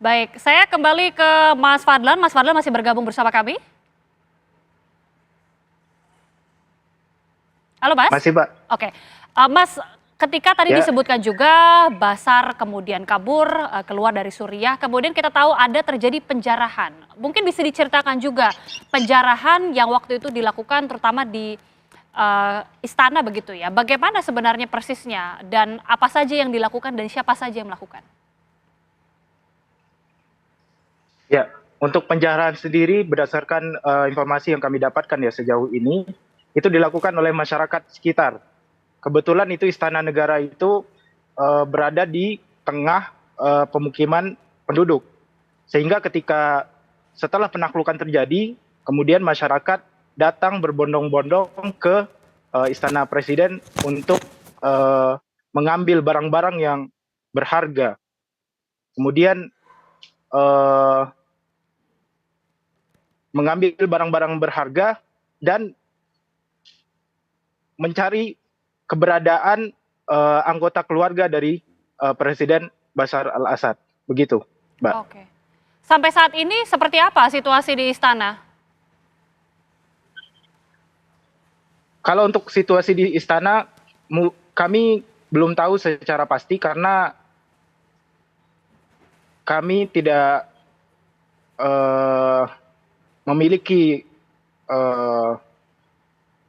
Baik, saya kembali ke Mas Fadlan. Mas Fadlan masih bergabung bersama kami? Halo Mas? Masih, Pak. Oke. Mas, ketika tadi Ya, disebutkan juga Basar kemudian kabur, keluar dari Suriah, kemudian kita tahu ada terjadi penjarahan. Mungkin bisa diceritakan juga penjarahan yang waktu itu dilakukan terutama di istana begitu ya. Bagaimana sebenarnya persisnya dan apa saja yang dilakukan dan siapa saja yang melakukan? ya. Untuk penjarahan sendiri berdasarkan informasi yang kami dapatkan ya sejauh ini, itu dilakukan oleh masyarakat sekitar. Kebetulan itu Istana Negara itu berada di tengah pemukiman penduduk. Sehingga ketika setelah penaklukan terjadi, kemudian masyarakat datang berbondong-bondong ke Istana Presiden untuk mengambil barang-barang yang berharga. Kemudian eh, mengambil barang-barang berharga dan mencari keberadaan anggota keluarga dari Presiden Bashar al-Assad. Begitu, Mbak. Oke. Sampai saat ini seperti apa situasi di istana? Kalau untuk situasi di istana, kami belum tahu secara pasti karena kami tidak eh, memiliki eh,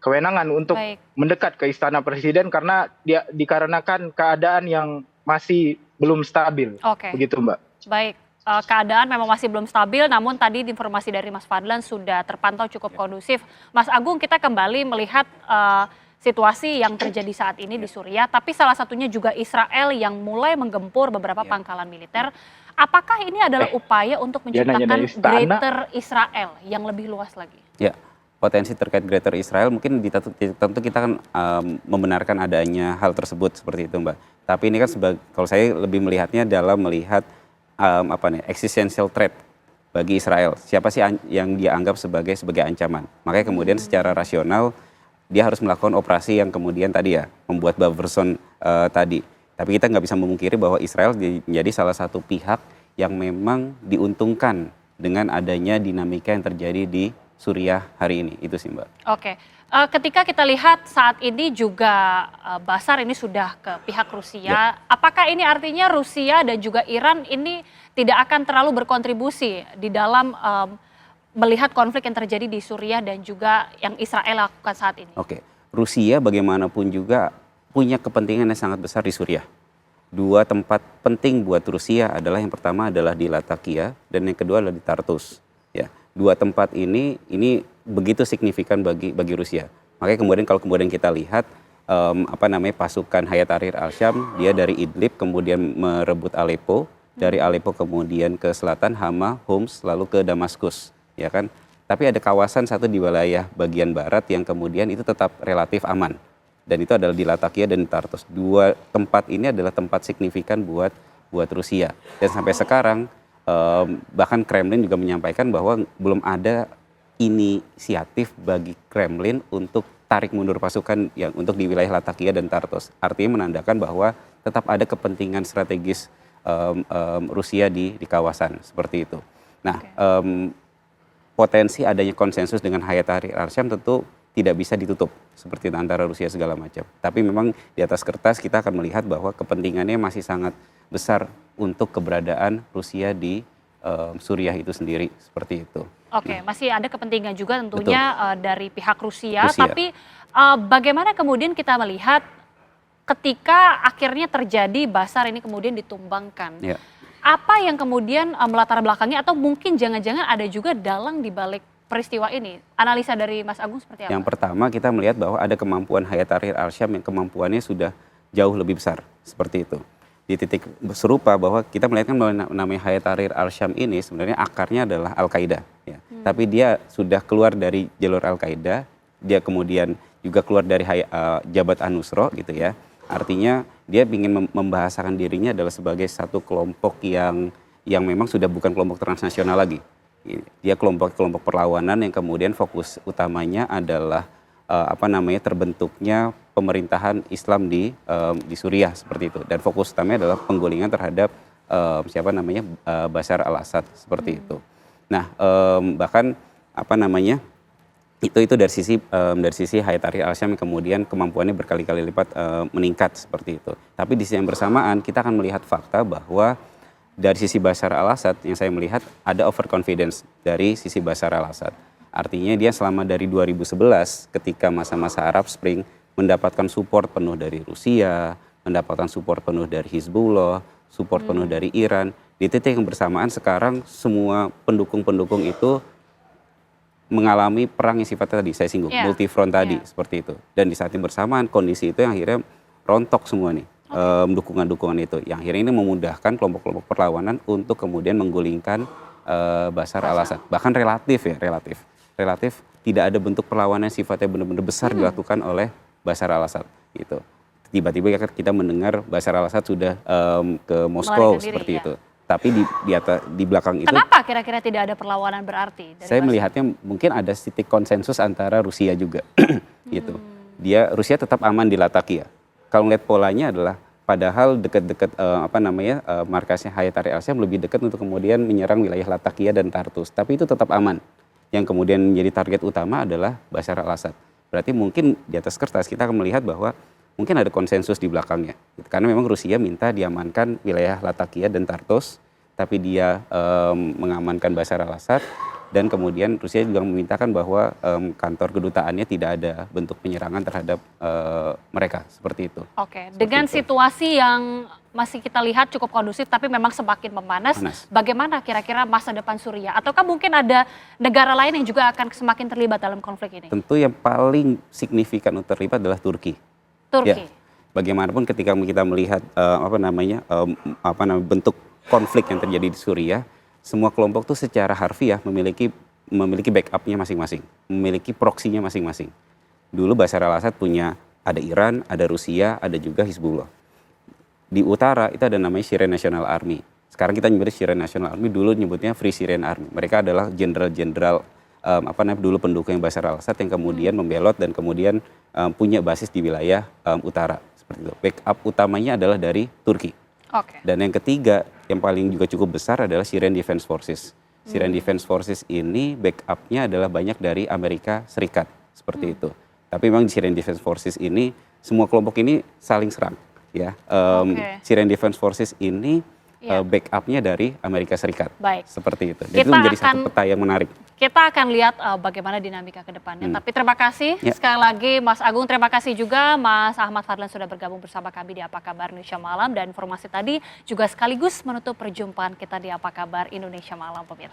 kewenangan untuk Baik. mendekat ke istana presiden karena dikarenakan keadaan yang masih belum stabil. Oke. Begitu, Mbak. Baik, keadaan memang masih belum stabil, namun tadi informasi dari Mas Fadlan sudah terpantau cukup kondusif. Mas Agung, kita kembali melihat situasi yang terjadi saat ini di Suriah, tapi salah satunya juga Israel yang mulai menggempur beberapa pangkalan militer. Apakah ini adalah upaya untuk Dia nanya menciptakan dari istana. Greater Israel yang lebih luas lagi? Ya, potensi terkait Greater Israel mungkin tentu kita kan membenarkan adanya hal tersebut seperti itu, Mbak. Tapi ini kan kalau saya lebih melihatnya dalam melihat existential threat bagi Israel. Siapa sih yang dia anggap sebagai ancaman? Makanya kemudian secara rasional dia harus melakukan operasi yang kemudian tadi ya membuat buffer zone tadi. Tapi kita nggak bisa memungkiri bahwa Israel menjadi salah satu pihak yang memang diuntungkan dengan adanya dinamika yang terjadi di Suriah hari ini. Itu sih, Mbak. Oke, ketika kita lihat saat ini juga Basar ini sudah ke pihak Rusia, apakah ini artinya Rusia dan juga Iran ini tidak akan terlalu berkontribusi di dalam melihat konflik yang terjadi di Suriah dan juga yang Israel lakukan saat ini? Oke, Rusia bagaimanapun juga punya kepentingan yang sangat besar di Suriah. Dua tempat penting buat Rusia adalah yang pertama adalah di Latakia dan yang kedua adalah di Tartus. Ya, dua tempat ini begitu signifikan bagi Rusia. Makanya kalau kemudian kita lihat pasukan Hayat Tahrir al-Syam, dia dari Idlib kemudian merebut Aleppo, dari Aleppo kemudian ke selatan Hama, Homs, lalu ke Damaskus, ya kan? Tapi ada kawasan satu di wilayah bagian barat yang kemudian itu tetap relatif aman. Dan itu adalah di Latakia dan di Tartus. Dua tempat ini adalah tempat signifikan buat Rusia. Dan sampai sekarang bahkan Kremlin juga menyampaikan bahwa belum ada inisiatif bagi Kremlin untuk tarik mundur pasukan yang untuk di wilayah Latakia dan Tartus. Artinya menandakan bahwa tetap ada kepentingan strategis Rusia di kawasan seperti itu. Nah, potensi adanya konsensus dengan Hayat Tahrir al-Syam tentu tidak bisa ditutup seperti antara Rusia segala macam. Tapi memang di atas kertas kita akan melihat bahwa kepentingannya masih sangat besar untuk keberadaan Rusia di Suriah itu sendiri seperti itu. Oke, masih ada kepentingan juga tentunya dari pihak Rusia. Tapi bagaimana kemudian kita melihat ketika akhirnya terjadi Basar ini kemudian ditumbangkan? Ya. Apa yang kemudian melatar belakangnya atau mungkin jangan-jangan ada juga dalang di balik peristiwa ini? Analisa dari Mas Agung seperti apa? Yang pertama kita melihat bahwa ada kemampuan Hayat Tahrir al-Syam yang kemampuannya sudah jauh lebih besar seperti itu. Di titik serupa bahwa kita melihat kan namanya Hayat Tahrir al-Syam ini sebenarnya akarnya adalah Al-Qaeda. Ya. Tapi dia sudah keluar dari jalur Al-Qaeda, dia kemudian juga keluar dari Jabhat an-Nusra gitu ya. Artinya dia ingin membahasakan dirinya adalah sebagai satu kelompok yang memang sudah bukan kelompok transnasional lagi. Dia kelompok perlawanan yang kemudian fokus utamanya adalah terbentuknya pemerintahan Islam di Suriah seperti itu, dan fokus utamanya adalah penggulingan terhadap siapa namanya Bashar al-Assad seperti itu. Nah, bahkan apa namanya itu dari sisi Hayat Tahrir al-Syam yang kemudian kemampuannya berkali-kali lipat meningkat seperti itu. Tapi di sisi yang bersamaan kita akan melihat fakta bahwa dari sisi Bashar al-Assad yang saya melihat ada overconfidence dari sisi Bashar al-Assad. Artinya dia selama dari 2011 ketika masa-masa Arab Spring mendapatkan support penuh dari Rusia, mendapatkan support penuh dari Hizbullah, support penuh dari Iran. Di titik yang bersamaan sekarang semua pendukung-pendukung itu mengalami perang yang sifatnya tadi saya singgung, multifront tadi seperti itu. Dan di saat yang bersamaan kondisi itu yang akhirnya rontok semua nih. Dukungan-dukungan itu yang akhirnya ini memudahkan kelompok-kelompok perlawanan untuk kemudian menggulingkan Bashar al-Assad. Bahkan relatif tidak ada bentuk perlawanan sifatnya benar-benar besar dilakukan oleh Bashar al-Assad gitu. Tiba-tiba kita mendengar Bashar al-Assad sudah ke Moskow seperti itu. Tapi di belakang itu kenapa kira-kira tidak ada perlawanan berarti? Saya melihatnya mungkin ada titik konsensus antara Rusia juga gitu. Rusia tetap aman di Latakia. Kalau ngeliat polanya adalah padahal dekat-dekat markasnya Hayat Tahrir al-Syam lebih dekat untuk kemudian menyerang wilayah Latakia dan Tartus. Tapi itu tetap aman. Yang kemudian menjadi target utama adalah Bashar al-Assad. Berarti mungkin di atas kertas kita akan melihat bahwa mungkin ada konsensus di belakangnya. Karena memang Rusia minta diamankan wilayah Latakia dan Tartus, tapi dia mengamankan Bashar al-Assad. Dan kemudian Rusia juga memintakan bahwa kantor kedutaannya tidak ada bentuk penyerangan terhadap mereka, seperti itu. Oke, dengan situasi yang masih kita lihat cukup kondusif tapi memang semakin memanas, bagaimana kira-kira masa depan Suriah? Ataukah mungkin ada negara lain yang juga akan semakin terlibat dalam konflik ini? Tentu yang paling signifikan untuk terlibat adalah Turki. Ya, bagaimanapun ketika kita melihat bentuk konflik yang terjadi di Suriah, semua kelompok itu secara harfiah memiliki backupnya masing-masing, memiliki proksinya masing-masing. Dulu Bashar al-Assad punya ada Iran, ada Rusia, ada juga Hizbullah. Di utara itu ada namanya Syrian National Army. Sekarang kita nyebutnya Syrian National Army, dulu nyebutnya Free Syrian Army. Mereka adalah jenderal-jenderal dulu pendukung Bashar al-Assad yang kemudian membelot dan kemudian punya basis di wilayah utara. Seperti itu. Backup utamanya adalah dari Turki. Dan yang ketiga, yang paling juga cukup besar adalah Syrian Defense Forces. Syrian Defense Forces ini backupnya adalah banyak dari Amerika Serikat, seperti itu. Tapi memang di Syrian Defense Forces ini, semua kelompok ini saling serang. Ya, Syrian Defense Forces ini backupnya dari Amerika Serikat. Seperti itu. Jadi itu menjadi satu peta yang menarik. Kita akan lihat bagaimana dinamika ke depannya. Tapi terima kasih sekali lagi Mas Agung, terima kasih juga Mas Ahmad Fadlan sudah bergabung bersama kami di Apa Kabar Indonesia Malam. Dan informasi tadi juga sekaligus menutup perjumpaan kita di Apa Kabar Indonesia Malam, pemirsa.